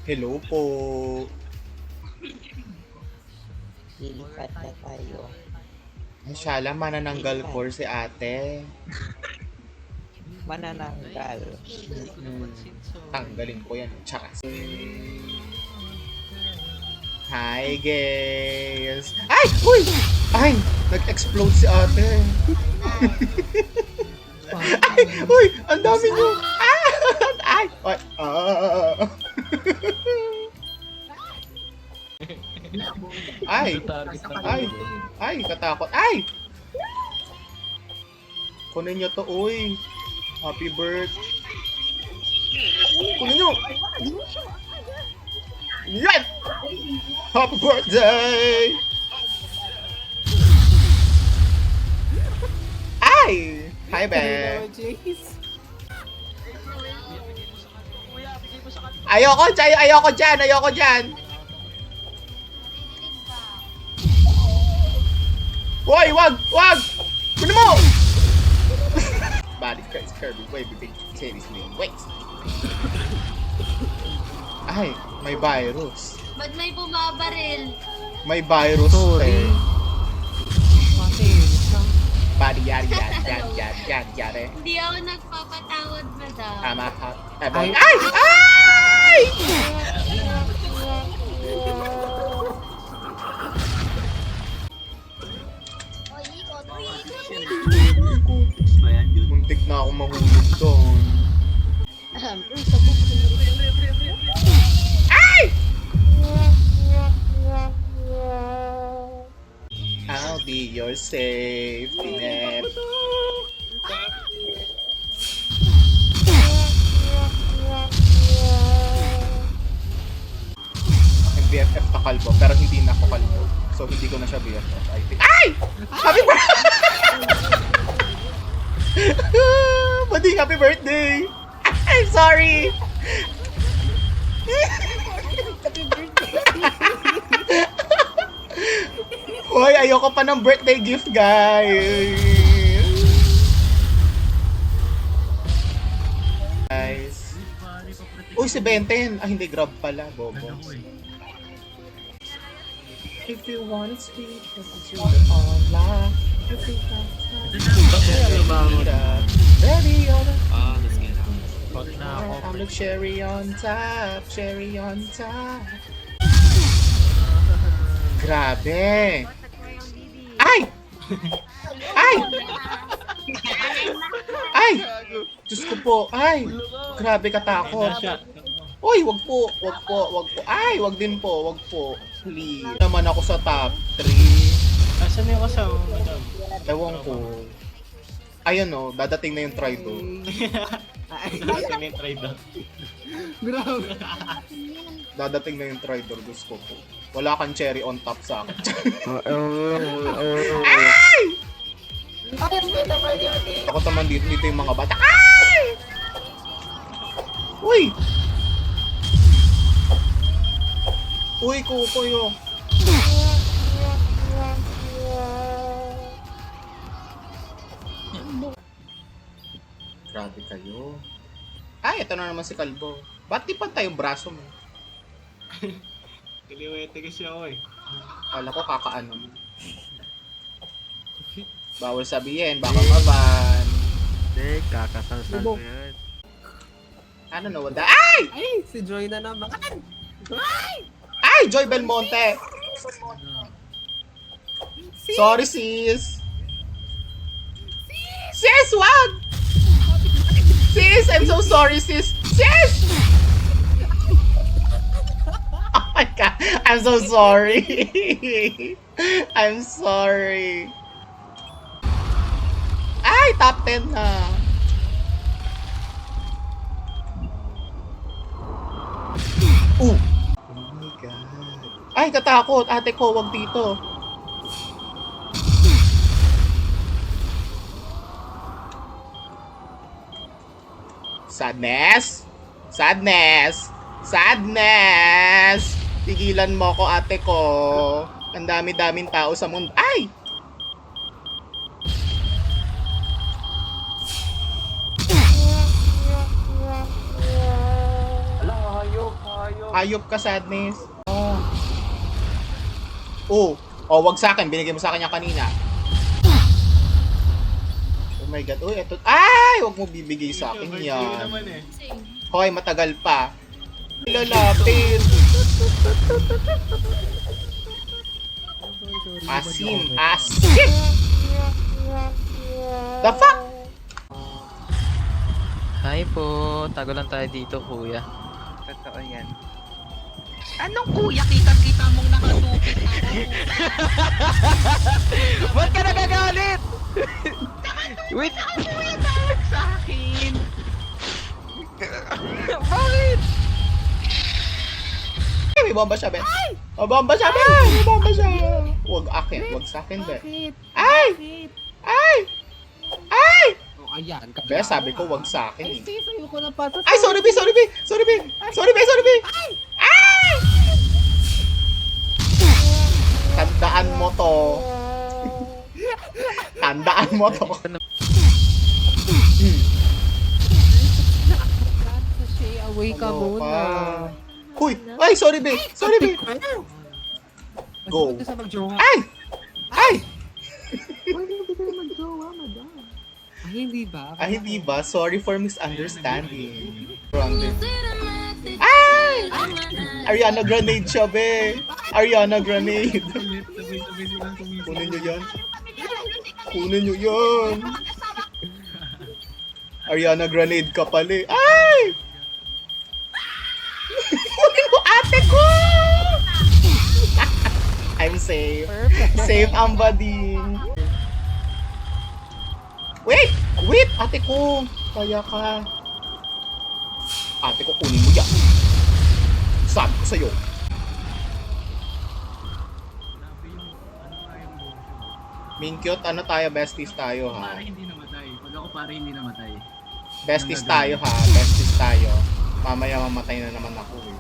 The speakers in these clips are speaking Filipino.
Hello po. Lilipat na tayo. Ay, Shala, manananggal core si ate. Manananggal. Tanggalin ko yan. Tsaka. Hi, guys. Ay! Uy! Ay! Nag-explode si ate. Ay! Uy! Ang dami nyo! Ah! Ay! Ay! Ay! Ay! Ay! Katakot! Ay! Kunin nyo to, uy! Happy birthday! Kunin nyo! Yan! Happy birthday! Ay! Hi, Ben! Ayoko dyan! Ayoko dyan! Ayoko dyan! Hoy! Wag! Wag! Kunin mo! Body crazy, curvy, wavy, big titties, lean waist. Ay, may virus. Ba't may bumabaril? May virus. Sorry. Body yari yari yari yari yari yari. Hindi ako nagpapatawad, madam. Tama ha. Ay! Ay! Ay! Muntik na ako mahulog doon. Ay! I'll be your safety net. Yung BFF na kalbo, pero hindi na ako kalbo. So hindi ko na siya BFF, I think. Ay! Happy birthday! Bading, happy birthday! I'm sorry! Happy birthday! Hoy, ayoko pa ng birthday gift, guys! Guys. Uy, si Benten! Ah, hindi, grab pala, bobo. If you want it sweet, it's online. If you want ready on it. Let's get out. I'm the cherry on top, cherry on top. Grabe! Ay! Ay! Ay! Diyos ko po, ay! Grabe katakot. Uy, wag po, wag po, wag po. Ay, wag din po, wag po. Please. Naman ako sa top 3. Asan yung kasama, madam? Ewan ko. Ayun o, dadating na yung Tridor. Asan yung try-down? Grabe. Dadating na yung Tridor, gusto ko. Wala kang cherry on top sa akin. Ay! Ako naman dito yung mga bata. Ay! Uy! Uy, kuko yun. Grabe kayo. Ay, ito na naman si Kalbo. Ba't di pa tayong braso mo? Kaliwete kasi ako eh. Kala ko kakaano mo. Bawal sabihin, baka maban. Hindi, kakasalsal ko yan. Ano na wala? Ay! Ay, si Joy na naman. Ay! Joy Belmonte! Sorry, sis! Sis, wag! Sis, I'm so sorry, sis! Sis! Oh my God! I'm so sorry! I'm sorry! Ay! Top 10 na! Oh my God! Ay, katakot! Ate ko, wag dito! Sadness! Sadness! Sadness! Tigilan mo ko, ate ko. Ang dami-daming tao sa mundo. Ay! Hayop ka, Sadness. Oh. Oh, wag sa akin. Binigay mo sa akin yan kanina. Oh my God. Uy, eto. Ay! Wag mo bibigay sa akin yan. Hoy, matagal pa. Lalapit. Asim. Asim! The fuck? Hi po, tago lang tayo dito kuya. Totoo yan. Anong kuya? Kita-kita mong nakadupit ako. Ba't ka nagagalit? Wait! Kuya, tawag sa akin. Bakit? Ay, may bomba siya, be. May bomba siya, be. May bomba siya. Wag akin. Wag sa akin, be. Ay! Ay! Ay! Oh, ayan. Be, sabi ko wag sa akin, eh. Ay, sa'yo ko na pata. Ay, sorry, be. Sorry, be. Sorry, be. Sorry, be. Sorry, be. Ay! Tandaan mo to. Tandaan mo to. Shay, away ka Ano muna. pa? Huy! Ay, sorry, be. Sorry, be. Go. Mas maganda sa mag-jowa. Ay! Ay! Ay, hindi ba? Ay, hindi ba? Sorry for misunderstanding. Ay! Ariana Grenade siya, be. Ariana Grenade. Kunin nyo yan. Kunin nyo yan. Ariana Grenade ka pala, eh. Ay! Kunin mo ate ko! I'm safe. Safe ang bading. Wait! Wait! Ate ko! Kaya ka. Ate ko, kunin mo yan. Sabi ko sa'yo. Minkyot, ano tayo? Besties tayo, ha? Hindi namatay. Pag ako pare hindi namatay. Besties tayo, ha? Besties tayo. Mamaya mamatay na naman ako, eh.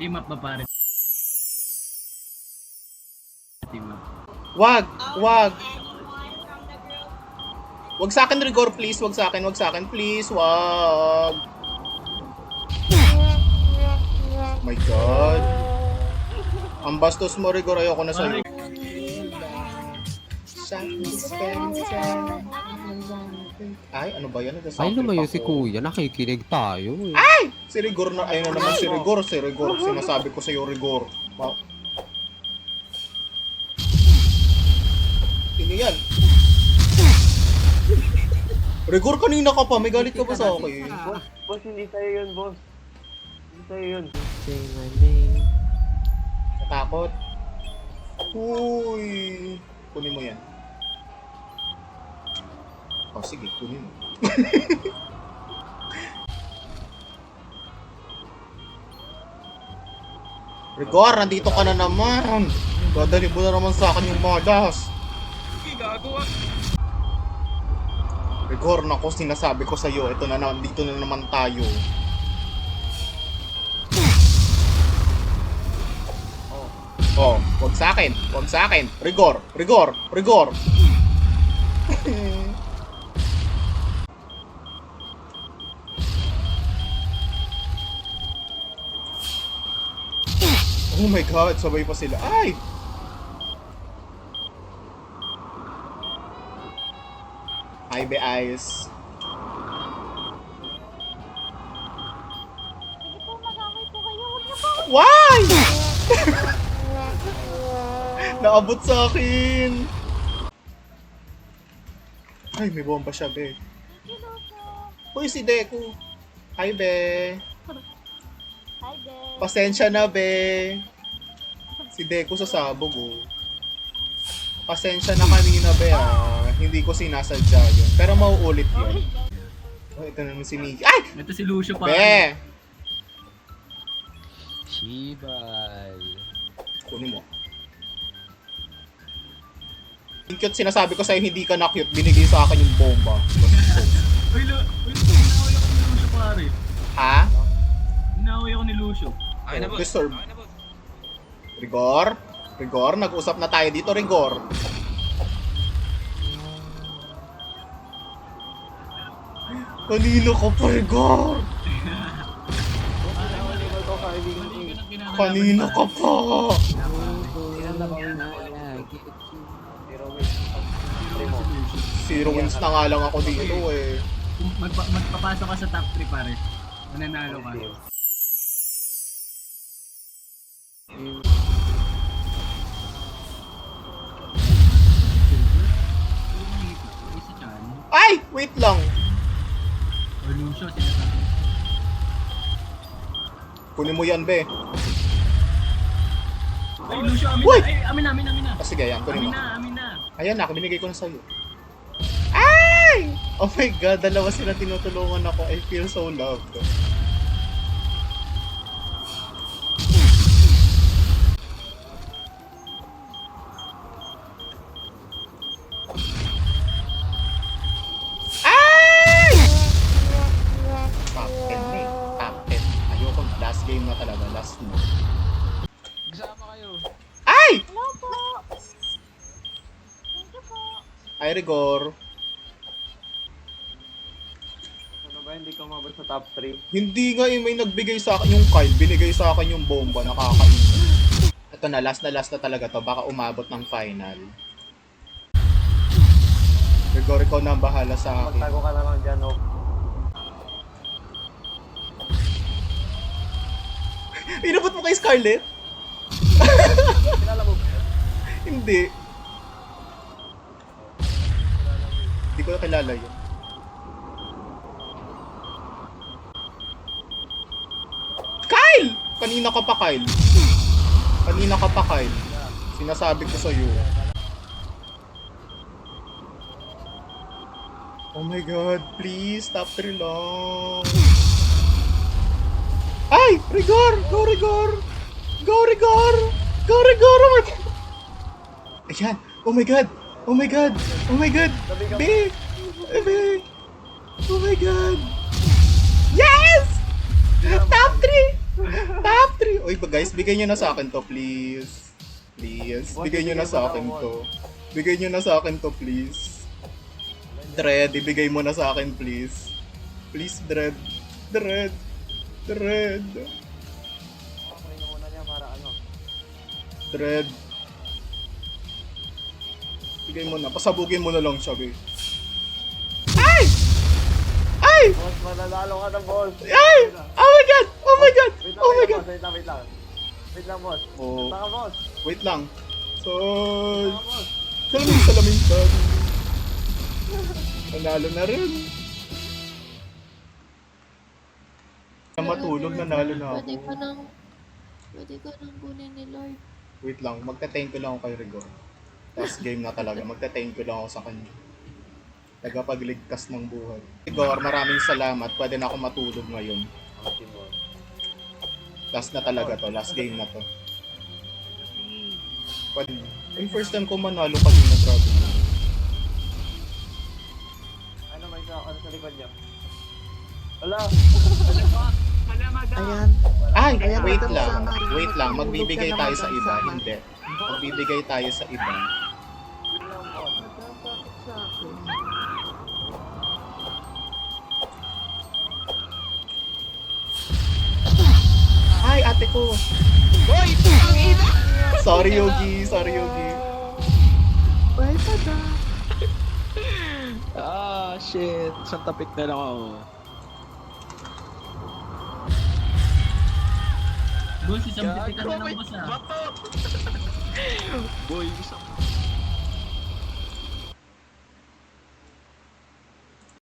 Team up ba pare? Team up. Wag! Wag! Wag sa akin, Rigor, please. Wag sa akin, please. Wag! Oh my God. Ang bastos mo, Rigor. Ayoko na sa'yo. Ay, ano ba yan? Ay, lumayo si kuya. Nakikinig tayo. Eh. Ay! Si Rigor na. Ayun na naman si Rigor. Si Rigor. Sinasabi ko sa'yo, Rigor. Sino yan? Rigor, kanina ka pa. May galit ka ba sa akin? Boss, hindi tayo yun, boss. Hindi tayo yun. Say my name. Natakot? Uy. Kunin mo yan. Oh, sige. Kunin mo. Rigor, nandito ka na naman. Dadali mo na naman sa akin yung madas. Rigor, naku, sinasabi ko sa'yo. Ito na naman, dito na naman tayo. Oh, wag sa akin. Wag sa akin. Rigor, Rigor, Rigor. Oh my God, sabay pa sila. Ay! Hi, be eyes. Why? Naabot sa akin. Ay, may bomba siya, be. Uy, si Deku. Hi, be. Pasensya na, be. Si Deku sa sabog, oh. Pasensya na kanina, be, ah. Hindi ko sinasadya yun. Pero mauulit yun. Oh, ito naman si Miki. Ay! Ito si Lucio pare. Be! Shibal. Kunin mo. Cute, sinasabi ko sa'yo, hindi ka na-cute. Binigay sa akin yung bomba. Uy, inaway ako ni Lucio pare. Ha? Inaway ako ni Lucio. Disturb. Rigor? Rigor? Nag-usap na tayo dito, Rigor. Kanino ka pa, Rigor? kaibigan ko Mali eh. ka ng kinakalaban. Kanina ka pa! Ilan na ba win na? Zero win. Primo. Zero wins na nga lang ako dito eh. Kung magpapasok ka sa top 3 pare, mananalo ka. Isa chan. Ay! Wait lang! Or Lucio, sinasabi. Kunin mo yan, be. Ay, Lucio, amin Uy! na. Ay, amin na, amin na, amin na. Ah, sige, yan. Kunin Amin mo. na, amin na. Ayan na, binigay ko na sa'yo. Ay! Oh my God, dalawa sila tinutulungan ako. I feel so loved. Ay! Top 10 na eh. Top 10. Ayoko, last game na talaga. Last na. Kasama kayo. Ay! Ay, Rigor. Ano ba, hindi ka umabot sa top 3? Hindi nga eh, may nagbigay sa akin yung Kyle, binigay sa akin yung bomba, nakakainis. Ito na last na talaga to, baka umabot ng final. Rigor, ikaw na ang bahala sa akin. Magtago ka na lang dyan, oh. Inabot mo kay Scarlett? Kilala mo ba? Hindi. Hindi ko na kilala yun. Kyle! Kanina ka pa, Kyle. Kanina ka pa, Kyle. Sinasabi ko sa'yo. Oh my God, please, top 3 lang. Ay! Rigor! Go, Rigor! Go, Rigor! Go, Rigor! Oh my God! Ayan! Oh my God! Oh my God! Oh my God! Be! Be! Oh my God! Yes! Top 3! Top 3! Uy, guys, bigay nyo na sa akin to, please. Please, bigay nyo na sa akin to. Bigay nyo na sa akin to, please. Dread, ibigay mo na sa akin, please. Please, Dread. Dread. Dread. Okay na muna niya para ano. Dread. Bigay mo na. Pasabugin mo na lang siya, be. Ay! Ay! Boss, mananalo ka na, boss. Ay! Oh my God! Oh my God! Wait lang, Oh my wait lang, God! boss. Wait lang, wait lang. Wait lang, boss. Oh, Basta ka, boss. wait lang. So, Basta ka, boss. salamin. Nanalo na rin. Na matulog, nanalo na ako. Pwede ka nang kunin ni Lord. Wait lang, magta-thank you lang ako kay Rigor. Last game na talaga, magta-thank you lang ako sa kanya. Tagapagligtas ng buhay. Rigor, maraming salamat. Pwede na ako matulog ngayon. Okay, boss. Last na talaga to, last game na to. Pwede. Ay, first time ko manalo kanina, grabe. Ano may ano sa likod niya? Wala. Ayan. Ay, Ayan, wait ito lang. sana. Wait lang, magbibigay Tulog ka tayo naman sa iba. sa akin. Hindi. Magbibigay tayo sa iba. Nagkakakit sa akin. Ay, ate ko. Hoy! Tangina! Sorry, Yogi. Sorry, Yogi. Pwede na. Ah, shit. Isang tapik na lang ako. Boss, isang pitik ka na lang, boss, ah. Boy, isang